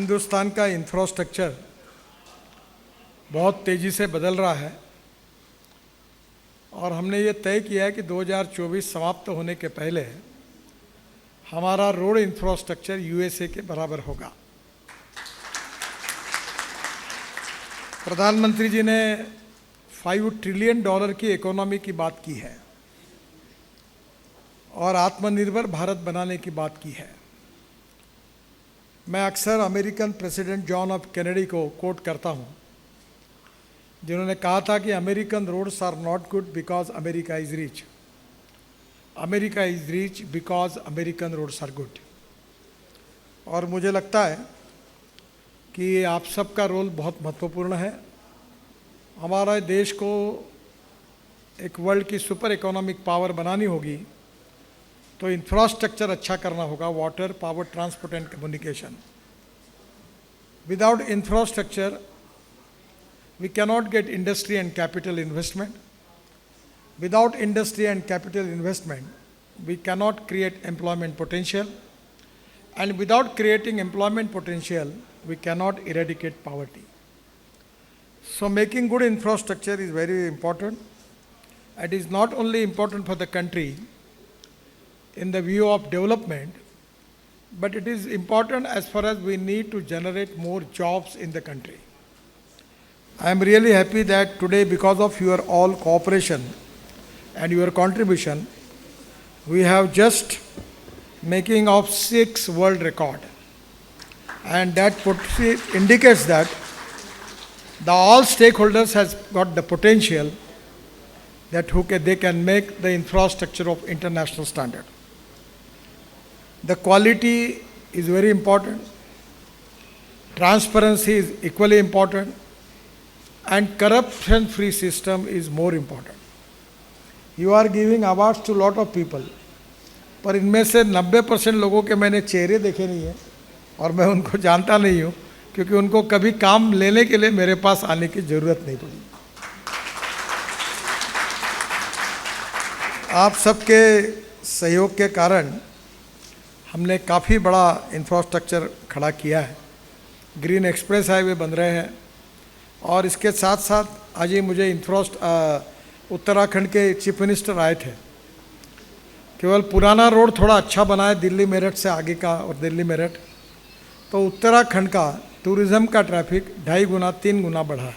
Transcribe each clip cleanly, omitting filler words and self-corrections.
हिंदुस्तान का इंफ्रास्ट्रक्चर बहुत तेज़ी से बदल रहा है और हमने ये तय किया है कि 2024 समाप्त होने के पहले हमारा रोड इंफ्रास्ट्रक्चर यूएसए के बराबर होगा। प्रधानमंत्री जी ने $5 ट्रिलियन की इकोनॉमी की बात की है और आत्मनिर्भर भारत बनाने की बात की है। मैं अक्सर American president John F Kennedy को कोट करता हूँ, जिन्होंने कहा था कि American roads are not good because America is rich, America is rich because American roads are good. और मुझे लगता है कि आप सबका रोल बहुत महत्वपूर्ण है। हमारे देश को एक वर्ल्ड की सुपर इकोनॉमिक पावर बनानी होगी तो इंफ्रास्ट्रक्चर अच्छा करना होगा, water, power, transport and communication. Without infrastructure we cannot get industry and capital investment. Without industry and capital investment, we cannot create employment potential. And without creating employment potential, we cannot eradicate poverty. So making good infrastructure is very important. It is not only important for the country in the view of development, but it is important as far as we need to generate more jobs in the country. I am really happy that today, because of your all cooperation and your contribution, we have just making of 6 world record, and that indicates that all stakeholders has got the potential that they can make the infrastructure of international standard. The quality is very important, transparency is equally important, and corruption-free system is more important. You are giving awards to lot of people, पर इनमें से 90% लोगों के मैंने चेहरे देखे नहीं हैं और मैं उनको जानता नहीं हूँ, क्योंकि उनको कभी काम लेने के लिए मेरे पास आने की ज़रूरत नहीं पड़ी। आप सबके सहयोग के कारण हमने काफ़ी बड़ा इंफ्रास्ट्रक्चर खड़ा किया है। ग्रीन एक्सप्रेस हाईवे बन रहे हैं और इसके साथ साथ आज ही मुझे उत्तराखंड के चीफ मिनिस्टर आए थे। केवल पुराना रोड थोड़ा अच्छा बना है दिल्ली मेरठ से आगे का और दिल्ली मेरठ, तो उत्तराखंड का टूरिज़्म का ट्रैफिक 2.5 गुना 3 गुना बढ़ा है।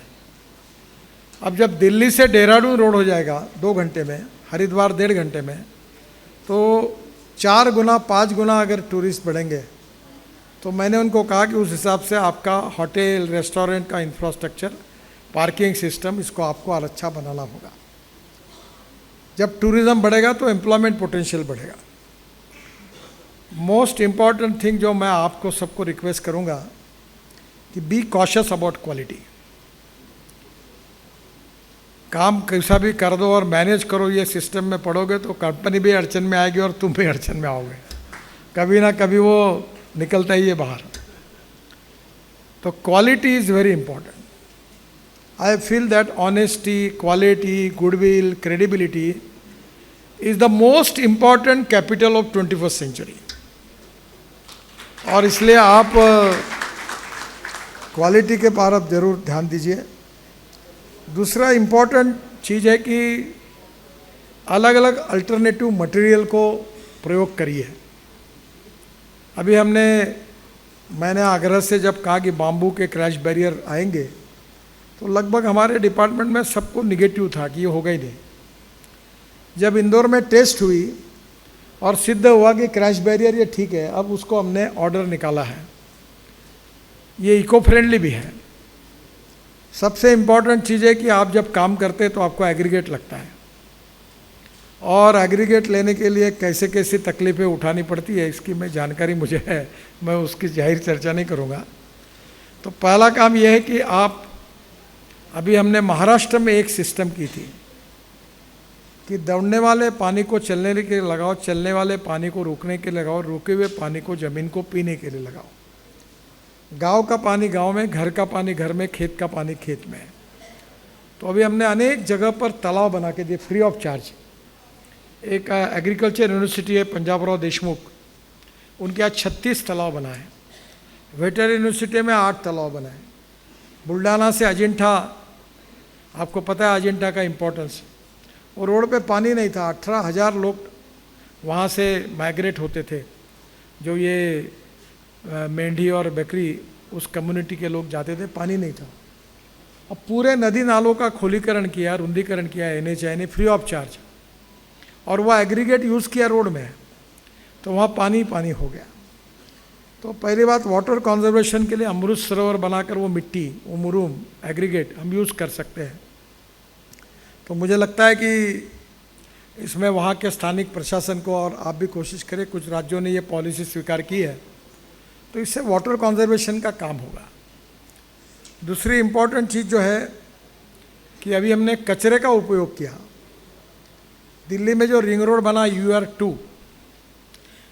अब जब दिल्ली से देहरादून रोड हो जाएगा 2 घंटे में, हरिद्वार 1.5 घंटे में, तो 4 गुना 5 गुना अगर टूरिस्ट बढ़ेंगे, तो मैंने उनको कहा कि उस हिसाब से आपका होटल, रेस्टोरेंट का इंफ्रास्ट्रक्चर, पार्किंग सिस्टम, इसको आपको और अच्छा बनाना होगा। जब टूरिज़्म बढ़ेगा तो एम्प्लॉयमेंट पोटेंशियल बढ़ेगा। मोस्ट इम्पॉर्टेंट थिंग जो मैं आपको सबको रिक्वेस्ट करूंगा कि बी कॉशियस अबाउट क्वालिटी। काम कैसा भी कर दो और मैनेज करो, ये सिस्टम में पड़ोगे तो कंपनी भी अड़चन में आएगी और तुम भी अड़चन में आओगे, कभी ना कभी वो निकलता ही है बाहर। तो quality is very important. I feel that honesty, quality, goodwill, credibility is the most important capital of 21st century. और इसलिए आप क्वालिटी के पार आप ज़रूर ध्यान दीजिए। दूसरा इम्पॉर्टेंट चीज़ है कि अलग अलग अल्टरनेटिव मटेरियल को प्रयोग करिए। अभी मैंने आगरा से जब कहा कि बाम्बू के क्रैश बैरियर आएंगे, तो लगभग हमारे डिपार्टमेंट में सबको निगेटिव था कि ये होगा ही नहीं। जब इंदौर में टेस्ट हुई और सिद्ध हुआ कि क्रैश बैरियर ये ठीक है, अब उसको हमने ऑर्डर निकाला है। ये इको फ्रेंडली भी है। सबसे इम्पॉर्टेंट चीज़ है कि आप जब काम करते हैं तो आपको एग्रीगेट लगता है, और एग्रीगेट लेने के लिए कैसे कैसी तकलीफ़ें उठानी पड़ती है इसकी मैं जानकारी मुझे है, मैं उसकी जाहिर चर्चा नहीं करूँगा। तो पहला काम यह है कि अभी हमने महाराष्ट्र में एक सिस्टम की थी कि दौड़ने वाले पानी को चलने के लिए लगाओ, चलने वाले पानी को रुकने के लिए लगाओ, रुके हुए पानी को ज़मीन को पीने के लिए लगाओ। गांव का पानी गांव में, घर का पानी घर में, खेत का पानी खेत में। तो अभी हमने अनेक जगह पर तालाब बना के दिए फ्री ऑफ चार्ज। एक एग्रीकल्चर यूनिवर्सिटी है पंजाबराव देशमुख, उनके यहाँ 36 तालाब बनाए वेटरनरी यूनिवर्सिटी में 8 तालाब बनाए। बुल्ढाना से अजिंठा, आपको पता है अजिंठा का इम्पोर्टेंस, और रोड पे पानी नहीं था। 18,000 लोग वहाँ से माइग्रेट होते थे, जो ये मेंढी और बकरी उस कम्युनिटी के लोग जाते थे, पानी नहीं था। अब पूरे नदी नालों का खोलीकरण किया, रुंदीकरण किया NHAI ने फ्री ऑफ चार्ज, और वह एग्रीगेट यूज़ किया रोड में, तो वहाँ पानी पानी हो गया। तो पहली बात, वाटर कंजर्वेशन के लिए अमृत सरोवर बनाकर वो मिट्टी, वो मुरूम, एग्रीगेट हम यूज़ कर सकते हैं। तो मुझे लगता है कि इसमें वहाँ के स्थानिक प्रशासन को, और आप भी कोशिश करें, कुछ राज्यों ने ये पॉलिसी स्वीकार की है, तो इससे वाटर कंजर्वेशन का काम होगा। दूसरी इम्पॉर्टेंट चीज़ जो है कि अभी हमने कचरे का उपयोग किया। दिल्ली में जो रिंग रोड बना UR2,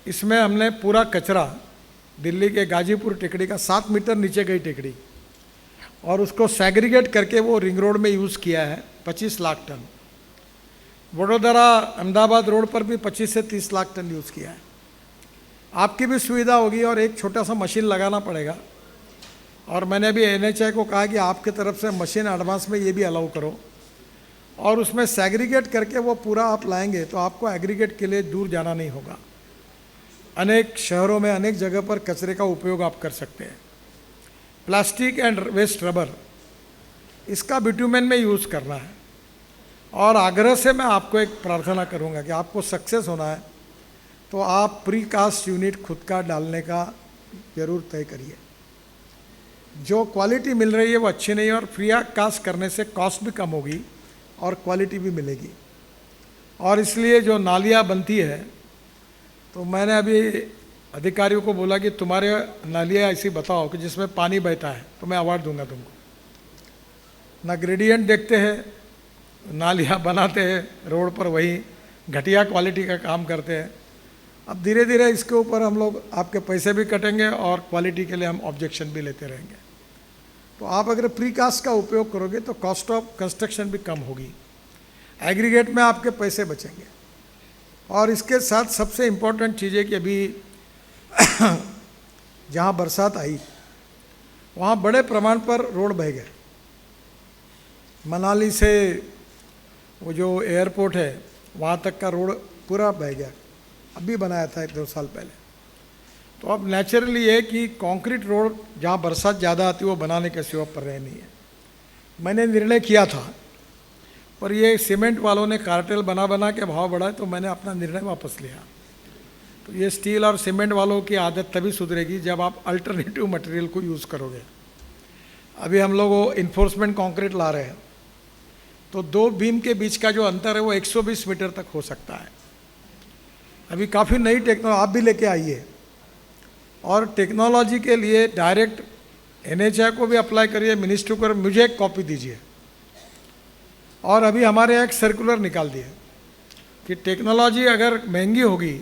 इसमें हमने पूरा कचरा दिल्ली के गाजीपुर टेकड़ी का 7 मीटर नीचे गई टेकड़ी, और उसको सेग्रीगेट करके वो रिंग रोड में यूज़ किया है 25 लाख टन। वडोदरा अहमदाबाद रोड पर भी 25 से 30 लाख टन यूज़ किया है। आपकी भी सुविधा होगी, और एक छोटा सा मशीन लगाना पड़ेगा, और मैंने अभी NHAI को कहा कि आपके तरफ से मशीन एडवांस में ये भी अलाउ करो, और उसमें सेग्रीगेट करके वो पूरा आप लाएंगे तो आपको एग्रीगेट के लिए दूर जाना नहीं होगा। अनेक शहरों में अनेक जगह पर कचरे का उपयोग आप कर सकते हैं। प्लास्टिक एंड वेस्ट रबर, इसका बिट्यूमेन में यूज़ करना है, और आग्रह से मैं आपको एक प्रार्थना करूंगा कि आपको सक्सेस होना है तो आप प्री कास्ट यूनिट खुद का डालने का जरूर तय करिए। जो क्वालिटी मिल रही है वो अच्छी नहीं है, और फ्री कास्ट करने से कॉस्ट भी कम होगी और क्वालिटी भी मिलेगी। और इसलिए जो नालियाँ बनती है, तो मैंने अभी अधिकारियों को बोला कि तुम्हारे नालियाँ ऐसी बताओ कि जिसमें पानी बहता है, तो मैं अवार्ड दूंगा तुमको। ना ग्रेडियंट देखते हैं, नालियाँ बनाते हैं रोड पर, वही घटिया क्वालिटी का काम करते हैं। अब धीरे धीरे इसके ऊपर हम लोग, आपके पैसे भी कटेंगे और क्वालिटी के लिए हम ऑब्जेक्शन भी लेते रहेंगे। तो आप अगर प्री कास्ट का उपयोग करोगे तो कॉस्ट ऑफ कंस्ट्रक्शन भी कम होगी, एग्रीगेट में आपके पैसे बचेंगे। और इसके साथ सबसे इम्पोर्टेंट चीज़ है कि अभी जहाँ बरसात आई वहाँ बड़े प्रमाण पर रोड बह गए। मनाली से वो जो एयरपोर्ट है वहाँ तक का रोड पूरा बह गया, अभी बनाया था 1-2 साल पहले। तो अब नेचुरली ये कि कंक्रीट रोड जहाँ बरसात ज़्यादा आती है वो बनाने के सिवा पर रहे नहीं है। मैंने निर्णय किया था, पर ये सीमेंट वालों ने कार्टेल बना बना के भाव बढ़ाए, तो मैंने अपना निर्णय वापस लिया। तो ये स्टील और सीमेंट वालों की आदत तभी सुधरेगी जब आप अल्टरनेटिव मटेरियल को यूज़ करोगे। अभी हम लोग वो इन्फोर्समेंट कंक्रीट ला रहे हैं, तो 2 बीम के बीच का जो अंतर है वो 120 मीटर तक हो सकता है। अभी काफ़ी नई टेक्नोलॉजी आप भी लेके आइए, और टेक्नोलॉजी के लिए डायरेक्ट NHAI को भी अप्लाई करिए, मिनिस्ट्री को, मुझे एक कॉपी दीजिए। और अभी हमारे यहाँ एक सर्कुलर निकाल दिए कि टेक्नोलॉजी अगर महंगी होगी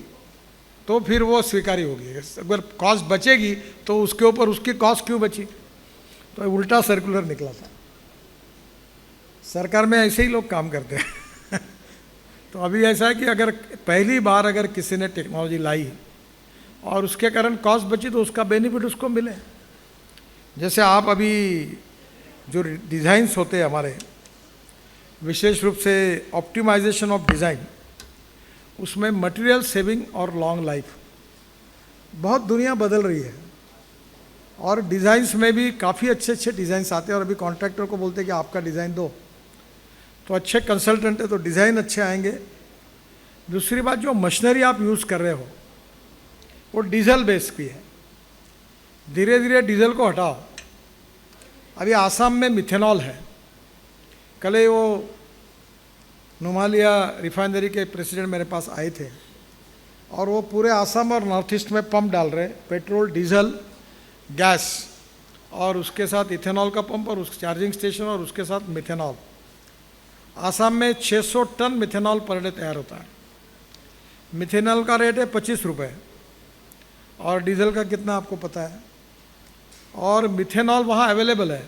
तो फिर वो स्वीकारी होगी, अगर कॉस्ट बचेगी तो उसके ऊपर उसकी कॉस्ट क्यों बची। तो उल्टा सर्कुलर निकला था। सरकार में ऐसे ही लोग काम करते हैं। तो अभी ऐसा है कि अगर पहली बार अगर किसी ने टेक्नोलॉजी लाई और उसके कारण कॉस्ट बची तो उसका बेनिफिट उसको मिले। जैसे आप अभी जो डिज़ाइंस होते हैं हमारे, विशेष रूप से ऑप्टिमाइजेशन ऑफ डिज़ाइन, उसमें मटेरियल सेविंग और लॉन्ग लाइफ, बहुत दुनिया बदल रही है। और डिज़ाइंस में भी काफ़ी अच्छे अच्छे डिज़ाइंस आते हैं, और अभी कॉन्ट्रैक्टर को बोलते हैं कि आपका डिज़ाइन दो, तो अच्छे कंसल्टेंट है तो डिज़ाइन अच्छे आएंगे। दूसरी बात, जो मशीनरी आप यूज़ कर रहे हो वो डीजल बेस की है, धीरे धीरे डीजल को हटाओ। अभी आसाम में मिथेनॉल है। कल ही वो नुमालिया रिफाइनरी के प्रेसिडेंट मेरे पास आए थे, और वो पूरे आसाम और नॉर्थ ईस्ट में पंप डाल रहे, पेट्रोल, डीजल, गैस, और उसके साथ इथेनॉल का पंप और उस चार्जिंग स्टेशन, और उसके साथ मिथेनॉल। आसाम में 600 टन मिथेनॉल पर डे तैयार होता है। मिथेनॉल का रेट है 25 रुपये, और डीजल का कितना आपको पता है। और मिथेनॉल वहाँ अवेलेबल है,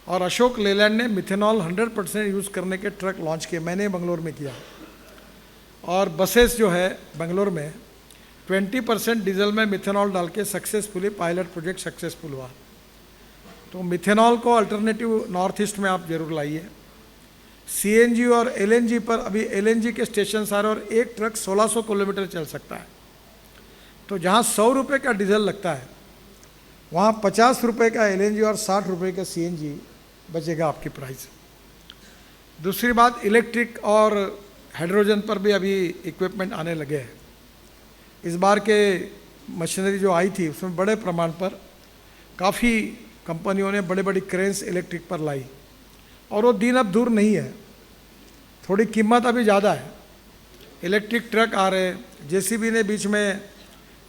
और अशोक लेलैंड ने मिथेनॉल 100% यूज़ करने के ट्रक लॉन्च किए। मैंने बंगलोर में किया, और बसेस जो है बंगलोर में 20% डीजल में मिथेनॉल डाल के सक्सेसफुली पायलट प्रोजेक्ट सक्सेसफुल हुआ। तो मिथेनॉल को अल्टरनेटिव नॉर्थ ईस्ट में आप जरूर लाइए। सीएनजी और एलएनजी पर अभी एलएनजी के स्टेशन आ रहे और एक ट्रक 1600 किलोमीटर चल सकता है। तो जहाँ 100 रुपये का डीजल लगता है वहाँ 50 रुपये का एलएनजी और 60 रुपये का सीएनजी बचेगा आपकी प्राइस। दूसरी बात, इलेक्ट्रिक और हाइड्रोजन पर भी अभी इक्विपमेंट आने लगे हैं। इस बार के मशीनरी जो आई थी उसमें बड़े प्रमाण पर काफ़ी कंपनियों ने बड़े बड़ी क्रेन्स इलेक्ट्रिक पर लाई और वो दिन अब दूर नहीं है। थोड़ी कीमत अभी ज़्यादा है। इलेक्ट्रिक ट्रक आ रहे हैं। जेसीबी ने बीच में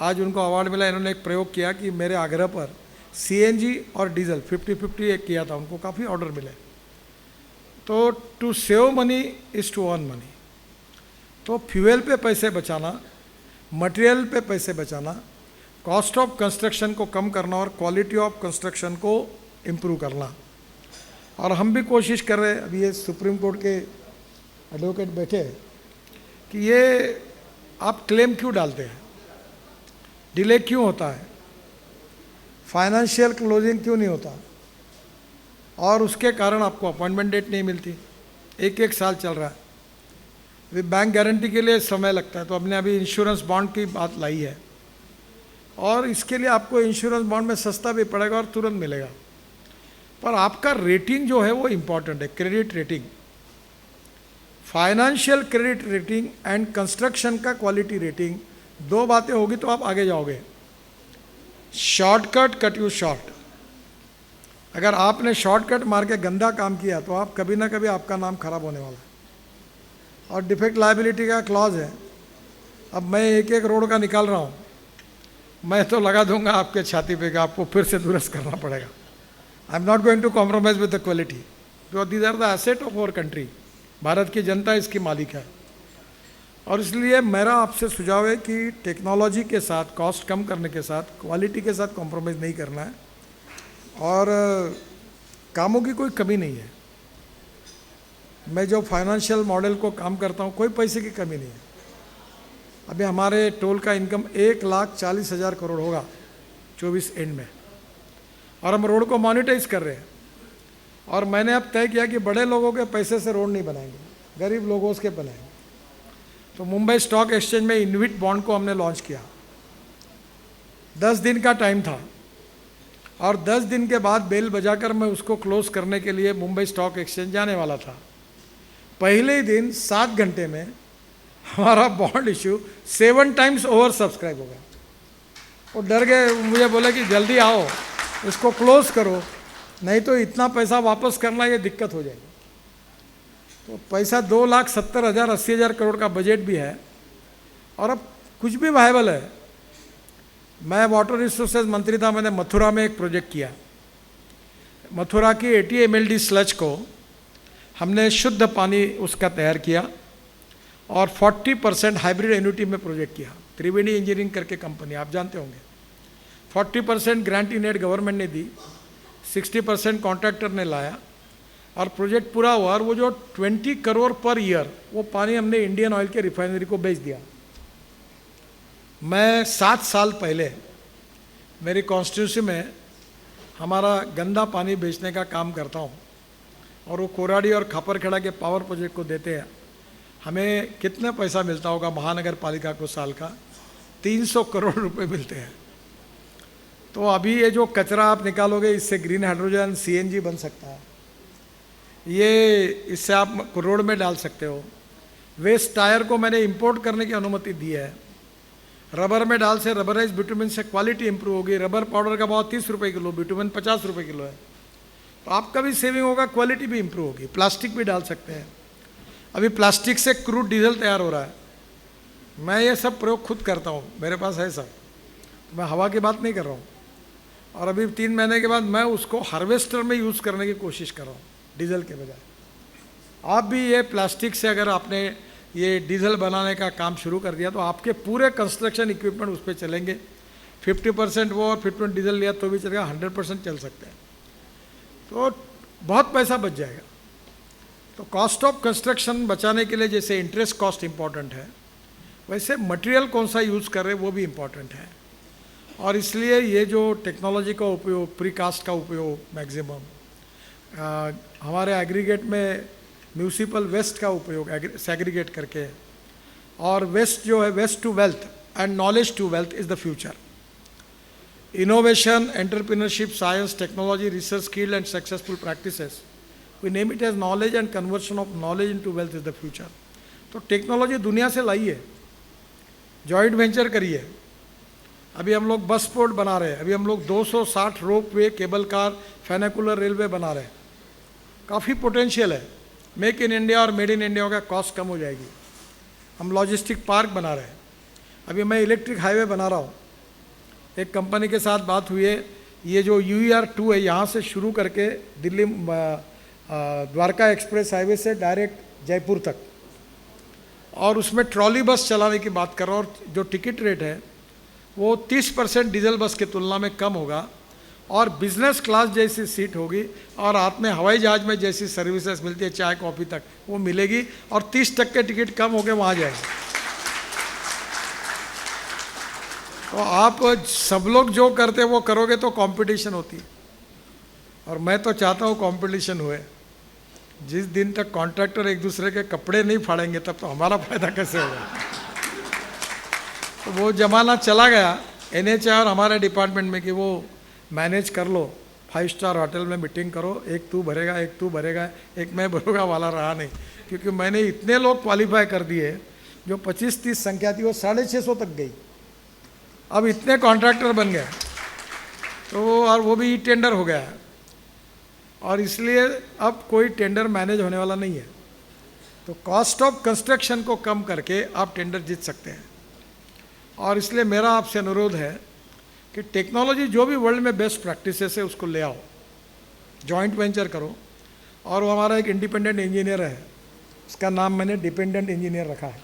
आज उनको अवार्ड मिला। इन्होंने एक प्रयोग किया कि मेरे आग्रह पर सीएनजी और डीजल 50-50 एक किया था, उनको काफ़ी ऑर्डर मिले। तो to save money is to earn money. तो फ्यूल पे पैसे बचाना, मटेरियल पे पैसे बचाना, कॉस्ट ऑफ कंस्ट्रक्शन को कम करना और क्वालिटी ऑफ कंस्ट्रक्शन को इम्प्रूव करना। और हम भी कोशिश कर रहे हैं, अभी ये सुप्रीम कोर्ट के एडवोकेट बैठे हैं, कि ये आप क्लेम क्यों डालते हैं, डिले क्यों होता है, फाइनेंशियल क्लोजिंग क्यों नहीं होता, और उसके कारण आपको अपॉइंटमेंट डेट नहीं मिलती। एक साल चल रहा है। अभी बैंक गारंटी के लिए समय लगता है। तो हमने अभी इंश्योरेंस बॉन्ड की बात लाई है और इसके लिए आपको इंश्योरेंस बॉन्ड में सस्ता भी पड़ेगा और तुरंत मिलेगा। पर आपका रेटिंग जो है वो इम्पॉर्टेंट है, credit rating, financial credit rating and construction का क्वालिटी रेटिंग। दो बातें होगी तो आप आगे जाओगे। Shortcut cut you short. अगर आपने शॉर्टकट मार के गंदा काम किया तो आप कभी ना कभी आपका नाम खराब होने वाला है। और डिफेक्ट लायबिलिटी का क्लॉज है। अब मैं एक रोड का निकाल रहा हूँ, मैं तो लगा दूंगा आपके छाती पे कि आपको फिर से दुरुस्त करना पड़ेगा। I am not going to compromise with the quality because these are the asset of our country. Bharat की जनता इसकी मालिक है। और इसलिए मेरा आपसे सुझाव है कि टेक्नोलॉजी के साथ, कॉस्ट कम करने के साथ, क्वालिटी के साथ कॉम्प्रोमाइज़ नहीं करना है। और कामों की कोई कमी नहीं है। मैं जो फाइनेंशियल मॉडल को काम करता हूँ, कोई पैसे की कमी नहीं है। अभी हमारे टोल का इनकम 1,40,000 करोड़ होगा 24 एंड में, और हम रोड को मॉनिटाइज कर रहे हैं। और मैंने अब तय किया कि बड़े लोगों के पैसे से रोड नहीं बनाएंगे, गरीब लोगों के बनाएंगे। तो मुंबई स्टॉक एक्सचेंज में इन्विट बॉन्ड को हमने लॉन्च किया। 10 दिन का टाइम था और 10 दिन के बाद बेल बजाकर मैं उसको क्लोज करने के लिए मुंबई स्टॉक एक्सचेंज जाने वाला था। पहले ही दिन 7 घंटे में हमारा bond issue 7 times over subscribe हो गया। वो डर गए, मुझे बोले कि जल्दी आओ, इसको क्लोज करो, नहीं तो इतना पैसा वापस करना ये दिक्कत हो जाएगी। तो पैसा 2,70,000 80,000 करोड़ का बजट भी है और अब कुछ भी वायबल है। मैं वाटर रिसोर्सेज मंत्री था, मैंने मथुरा में एक प्रोजेक्ट किया। मथुरा की 80 MLD स्लज को हमने शुद्ध पानी उसका तैयार किया और 40% हाइब्रिड एन्युटी में प्रोजेक्ट किया। त्रिवेणी इंजीनियरिंग करके कंपनी, आप जानते होंगे। 40% ग्रांटी नेट गवर्नमेंट ने दी, 60% कॉन्ट्रैक्टर ने लाया और प्रोजेक्ट पूरा हुआ। और वो जो 20 करोड़ पर ईयर वो पानी हमने इंडियन ऑयल के रिफाइनरी को बेच दिया। मैं 7 साल पहले मेरी कॉन्स्टिट्यूंसी में हमारा गंदा पानी बेचने का काम करता हूँ और वो कोराडी और खापरखेड़ा के पावर प्रोजेक्ट को देते हैं। हमें कितना पैसा मिलता होगा महानगर पालिका को साल का? 300 करोड़ रुपए मिलते हैं। तो अभी ये जो कचरा आप निकालोगे इससे ग्रीन हाइड्रोजन CNG बन सकता है। ये इससे आप रोड में डाल सकते हो। वेस्ट टायर को मैंने इंपोर्ट करने की अनुमति दी है। रबर में डाल से रबराइज बिटुमिन से क्वालिटी इंप्रूव होगी। रबर पाउडर का भाव 30 रुपये किलो, बिटुमिन 50 रुपये किलो है। तो आपका भी सेविंग होगा, क्वालिटी भी इंप्रूव होगी। प्लास्टिक भी डाल सकते हैं। अभी प्लास्टिक से क्रूड डीजल तैयार हो रहा है। मैं ये सब प्रयोग खुद करता हूँ, मेरे पास है सब। तो मैं हवा की बात नहीं कर रहा हूँ। और अभी 3 महीने के बाद मैं उसको हार्वेस्टर में यूज़ करने की कोशिश कर रहा हूँ डीजल के बजाय। आप भी ये प्लास्टिक से अगर आपने ये डीजल बनाने का काम शुरू कर दिया तो आपके पूरे कंस्ट्रक्शन इक्विपमेंट उस पर चलेंगे। 50% वो और 50% डीजल लिया तो भी चलेगा, 100% चल सकते हैं। तो बहुत पैसा बच जाएगा। तो कॉस्ट ऑफ कंस्ट्रक्शन बचाने के लिए जैसे इंटरेस्ट कॉस्ट इम्पॉर्टेंट है, वैसे मटेरियल कौन सा यूज़ कर रहे हैं वो भी इम्पॉर्टेंट है। और इसलिए ये जो टेक्नोलॉजी का उपयोग, प्रीकास्ट का उपयोग मैक्सिमम, हमारे एग्रीगेट में म्यूनिसिपल वेस्ट का उपयोग सेग्रीगेट करके, और वेस्ट जो है, waste to wealth and knowledge to wealth is the future. Innovation, entrepreneurship, science, technology, research, skill and successful practices, we name it as knowledge and conversion of knowledge into wealth is the future. तो technology दुनिया से लाइए, joint venture करिए। अभी हम लोग bus port बना रहे हैं, अभी हम लोग 260 रोप वे, केबल कार, फेनाकुलर रेलवे बना रहे हैं, काफ़ी पोटेंशियल है। मेक इन इंडिया और मेड इन इंडिया का कॉस्ट कम हो जाएगी। हम लॉजिस्टिक पार्क बना रहे हैं, अभी मैं इलेक्ट्रिक हाईवे बना रहा हूँ। एक कंपनी के साथ बात हुई है, ये जो UER2 है, यहाँ से शुरू करके दिल्ली द्वारका एक्सप्रेस हाईवे से डायरेक्ट जयपुर तक, और उसमें ट्रॉली बस चलाने की बात कर रहा हूँ। और जो टिकट रेट है वो 30% डीजल बस की तुलना में कम होगा, और बिजनेस क्लास जैसी सीट होगी, और हाथ में हवाई जहाज में जैसी सर्विसेज मिलती है, चाय कॉफ़ी तक वो मिलेगी, और 30% टिकट कम हो गए वहाँ जाएंगे। तो आप सब लोग जो करते वो करोगे तो कंपटीशन होती, और मैं तो चाहता हूँ कंपटीशन हुए। जिस दिन तक कॉन्ट्रैक्टर एक दूसरे के कपड़े नहीं फाड़ेंगे तब तो हमारा फायदा कैसे होगा। तो वो ज़माना चला गया NHI और हमारे डिपार्टमेंट में कि वो मैनेज कर लो, 5 स्टार होटल में मीटिंग करो, एक तू भरेगा, एक तू भरेगा, एक मैं भरूंगा वाला रहा नहीं। क्योंकि मैंने इतने लोग क्वालिफाई कर दिए, जो 25-30 संख्या थी वो 650 तक गई। अब इतने कॉन्ट्रैक्टर बन गए, तो और वो भी टेंडर हो गया है, और इसलिए अब कोई टेंडर मैनेज होने वाला नहीं है। तो कॉस्ट ऑफ कंस्ट्रक्शन को कम करके आप टेंडर जीत सकते हैं। और इसलिए मेरा आपसे अनुरोध है कि टेक्नोलॉजी जो भी वर्ल्ड में बेस्ट प्रैक्टिसेस है उसको ले आओ, जॉइंट वेंचर करो। और वो हमारा एक इंडिपेंडेंट इंजीनियर है, उसका नाम मैंने डिपेंडेंट इंजीनियर रखा है।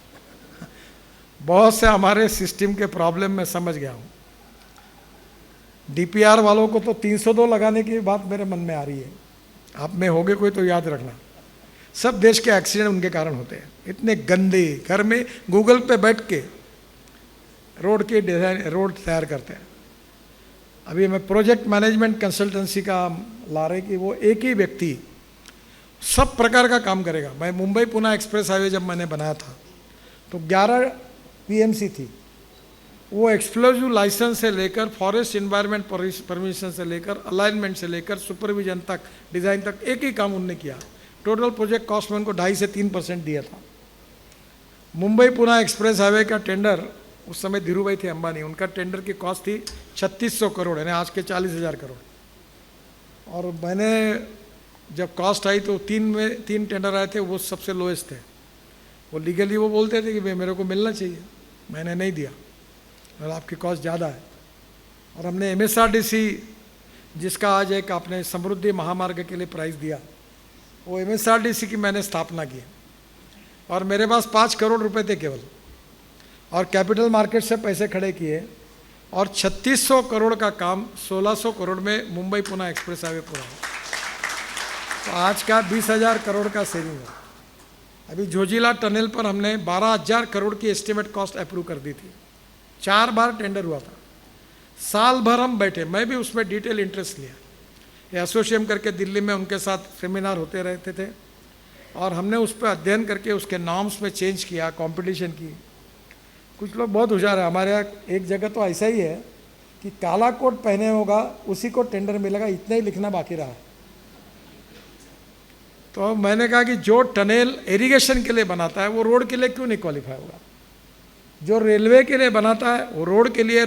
बहुत से हमारे सिस्टम के प्रॉब्लम में समझ गया हूँ। DPR वालों को तो 302 लगाने की बात मेरे मन में आ रही है, आप में होगे कोई तो याद रखना। सब देश के एक्सीडेंट उनके कारण होते हैं। इतने गंदे, घर में गूगल पे बैठ के रोड के डिज़ाइन, रोड तैयार करते हैं। अभी मैं प्रोजेक्ट मैनेजमेंट कंसल्टेंसी का ला रहे कि वो एक ही व्यक्ति सब प्रकार का काम करेगा। मैं मुंबई पुणे एक्सप्रेस हाईवे जब मैंने बनाया था तो 11 PMC थी। वो एक्सप्लोजिव लाइसेंस से लेकर, फॉरेस्ट इन्वायरमेंट परमिशन से लेकर, अलाइनमेंट से लेकर, सुपरविजन तक, डिज़ाइन तक, एक ही काम उनने किया। टोटल प्रोजेक्ट कॉस्ट में उनको 2.5 से 3% दिया था। मुंबई पुणे एक्सप्रेस हाईवे का टेंडर, उस समय धीरू भाई थे अंबानी, उनका टेंडर की कॉस्ट थी 3600 करोड़, यानी आज के 40,000 करोड़। और मैंने जब कॉस्ट आई तो 3 टेंडर आए थे, वो सबसे लोएस्ट थे। वो लीगली वो बोलते थे कि भाई मेरे को मिलना चाहिए, मैंने नहीं दिया और आपकी कॉस्ट ज़्यादा है। और हमने MSRDC, जिसका आज एक आपने समृद्धि महामार्ग के लिए प्राइज़ दिया, वो MSRDC की मैंने स्थापना की, और मेरे पास 5 करोड़ रुपए थे केवल, और कैपिटल मार्केट से पैसे खड़े किए, और 3600 करोड़ का काम 1600 करोड़ में मुंबई पुणे एक्सप्रेस हाईवे पूरा हुआ। तो आज का 20,000 करोड़ का सेविंग है। अभी जोजिला टनल पर हमने 12,000 करोड़ की एस्टिमेट कॉस्ट अप्रूव कर दी थी। 4 बार टेंडर हुआ था, साल भर हम बैठे, मैं भी उसमें डिटेल इंटरेस्ट लिया। ये एसोसिएम करके दिल्ली में उनके साथ सेमिनार होते रहते थे, और हमने उस पर अध्ययन करके उसके नॉर्म्स में चेंज किया, कंपटीशन की। कुछ लोग बहुत होशियार है हमारे यहाँ। एक जगह तो ऐसा ही है कि काला कोट पहने होगा उसी को टेंडर मिलेगा, इतना ही लिखना बाकी रहा। तो मैंने कहा कि जो टनल इरिगेशन के लिए बनाता है वो रोड के लिए क्यों नहीं क्वालिफाई होगा? जो रेलवे के लिए बनाता है वो रोड के लिए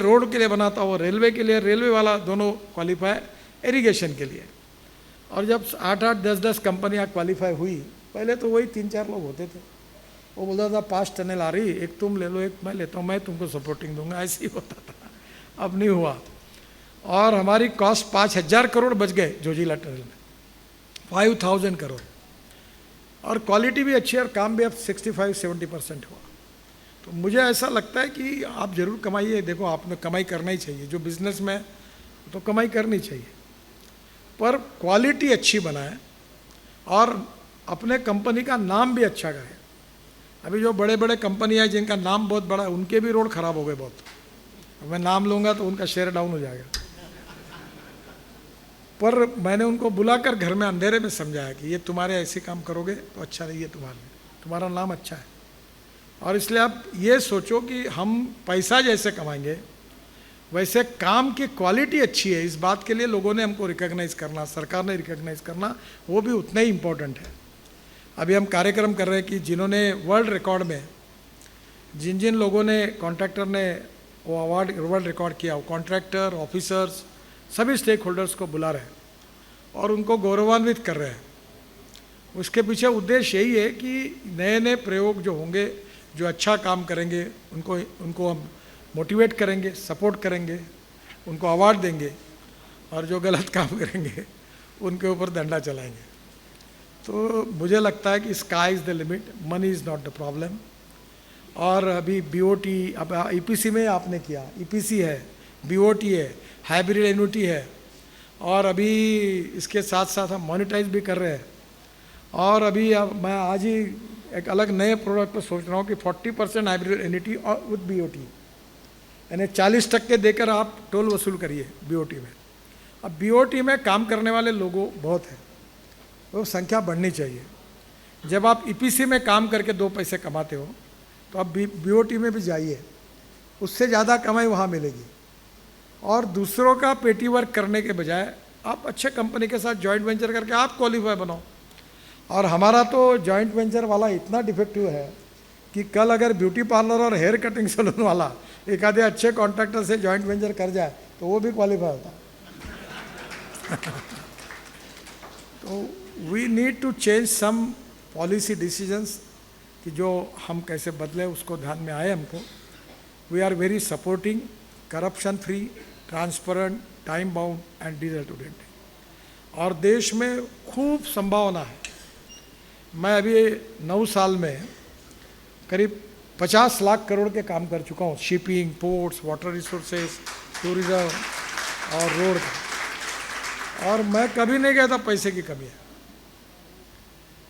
बनाता है, वो रेलवे के लिए, रेलवे वाला दोनों क्वालिफाई इरिगेशन के लिए। और जब 8-8, 10-10 कंपनियाँ क्वालिफाई हुई, पहले तो वही 3-4 लोग होते थे। वो बोलता था 5 टनल आ रही, एक तुम ले लो, एक मैं लेता हूँ, मैं तुमको सपोर्टिंग दूंगा, ऐसे ही होता था। अब नहीं हुआ, और हमारी कॉस्ट 5,000 करोड़ बच गए जोजिला टनल में, 5,000 करोड़। और क्वालिटी भी अच्छी है, और काम भी अब 65-70% हुआ। तो मुझे ऐसा लगता है कि आप ज़रूर कमाइए। देखो, आपने कमाई करना ही चाहिए, जो बिज़नेस में तो कमाई करनी चाहिए, पर क्वालिटी अच्छी बनाए और अपने कंपनी का नाम भी अच्छा करें। अभी जो बड़े बड़े कंपनियां जिनका नाम बहुत बड़ा है उनके भी रोड खराब हो गए बहुत। मैं नाम लूँगा तो उनका शेयर डाउन हो जाएगा। पर मैंने उनको बुलाकर घर में अंधेरे में समझाया कि ये तुम्हारे ऐसे काम करोगे तो अच्छा नहीं है, तुम्हारा नाम अच्छा है। और इसलिए आप ये सोचो कि हम पैसा जैसे कमाएंगे वैसे काम की क्वालिटी अच्छी है, इस बात के लिए लोगों ने हमको रिकॉग्नाइज़ करना, सरकार ने रिकॉग्नाइज़ करना, वो भी उतना ही इम्पोर्टेंट है। अभी हम कार्यक्रम कर रहे हैं कि जिन्होंने वर्ल्ड रिकॉर्ड में जिन जिन लोगों ने कॉन्ट्रैक्टर ने वो अवार्ड वर्ल्ड रिकॉर्ड किया, वो कॉन्ट्रैक्टर, ऑफिसर्स, सभी स्टेक होल्डर्स को बुला रहे हैं और उनको गौरवान्वित कर रहे हैं। उसके पीछे उद्देश्य यही है कि नए नए प्रयोग जो होंगे, जो अच्छा काम करेंगे, उनको हम मोटिवेट करेंगे, सपोर्ट करेंगे, उनको अवार्ड देंगे, और जो गलत काम करेंगे उनके ऊपर डंडा चलाएंगे। तो मुझे लगता है कि sky is the limit, money is not the problem. और अभी बीओटी, अब ईपीसी में आपने किया, ईपीसी है, बीओटी है, हाइब्रिड एन्युटी है, और अभी इसके साथ साथ हम मोनेटाइज भी कर रहे हैं। और अभी अब मैं आज ही एक अलग नए प्रोडक्ट पर सोच रहा हूँ कि 40% हाइब्रिड एन्युटी और विद बीओटी, यानी 40% देकर आप टोल वसूल करिए बीओटी में। अब बीओटी में काम करने वाले लोगों बहुत हैं, वो संख्या बढ़नी चाहिए। जब आप ईपीसी में काम करके 2 पैसे कमाते हो तो आप बीओटी में भी जाइए, उससे ज़्यादा कमाई वहाँ मिलेगी। और दूसरों का पेटी वर्क करने के बजाय आप अच्छे कंपनी के साथ जॉइंट वेंचर करके आप क्वालिफाई बनाओ। और हमारा तो जॉइंट वेंचर वाला इतना डिफेक्टिव है कि कल अगर ब्यूटी पार्लर और हेयर कटिंग सैलून वाला एक आधे अच्छे कॉन्ट्रैक्टर से जॉइंट वेंचर कर जाए तो वो भी क्वालिफाई होता। तो we need to change some policy decisions कि जो हम कैसे बदले उसको ध्यान में आए हमको। We are very supporting corruption free, transparent, time bound and resultant. और देश में खूब संभावना है। मैं अभी 9 साल में करीब 50 लाख करोड़ के काम कर चुका हूँ, shipping, ports, water resources, tourism और रोड। और मैं कभी नहीं कहता पैसे की कमी है,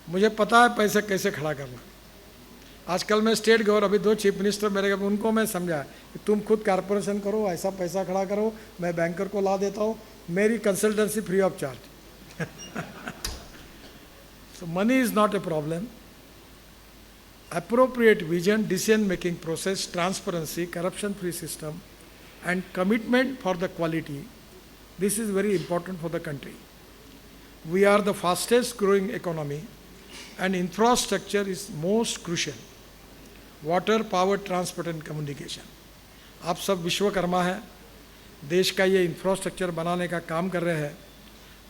मुझे पता है पैसे कैसे खड़ा करना। आजकल मैं स्टेट गवर्नर, अभी 2 चीफ मिनिस्टर मेरे, उनको मैं समझा कि तुम खुद कारपोरेशन करो, ऐसा पैसा खड़ा करो, मैं बैंकर को ला देता हूँ, मेरी consultancy free of charge. So money is not a problem. Appropriate vision, decision making process, transparency, corruption free system and commitment for the quality, this is very important for the country. We are the fastest growing economy and infrastructure is most crucial. Water, power, transport and communication. आप सब विश्वकर्मा हैं, देश का ये infrastructure बनाने का काम कर रहे हैं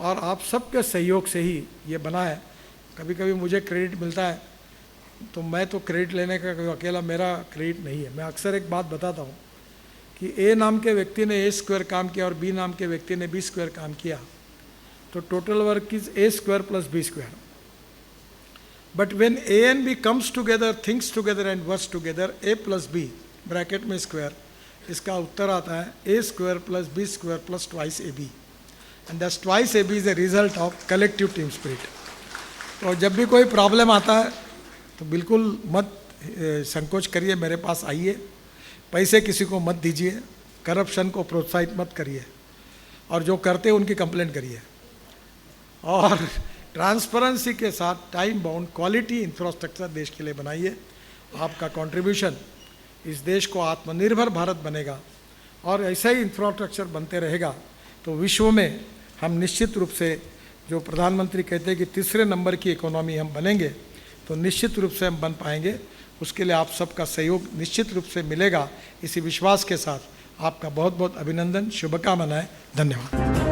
और आप सबके सहयोग से ही ये बना है। कभी कभी मुझे क्रेडिट मिलता है तो मैं तो क्रेडिट लेने का अकेला मेरा क्रेडिट नहीं है। मैं अक्सर एक बात बताता हूँ कि ए नाम के व्यक्ति ने A² काम किया और बी नाम के व्यक्ति ने B² काम किया तो total work is A² + B²। But when A and B comes together, thinks together and works together, A + B bracket में स्क्वायर, इसका उत्तर आता है A² + B² + 2AB and that's 2AB is a result of collective team spirit. तो जब भी कोई problem आता है तो बिल्कुल मत संकोच करिए, मेरे पास आइए, पैसे किसी को मत दीजिए, करप्शन को प्रोत्साहित मत करिए और जो करते हैं उनकी कंप्लेंट करिए और ट्रांसपेरेंसी के साथ टाइम बाउंड क्वालिटी इंफ्रास्ट्रक्चर देश के लिए बनाइए। आपका कंट्रीब्यूशन इस देश को आत्मनिर्भर भारत बनेगा और ऐसा ही इंफ्रास्ट्रक्चर बनते रहेगा तो विश्व में हम निश्चित रूप से, जो प्रधानमंत्री कहते हैं कि 3रे नंबर की इकोनॉमी हम बनेंगे, तो निश्चित रूप से हम बन पाएंगे। उसके लिए आप सबका सहयोग निश्चित रूप से मिलेगा। इसी विश्वास के साथ आपका बहुत बहुत अभिनंदन, शुभकामनाएं, धन्यवाद।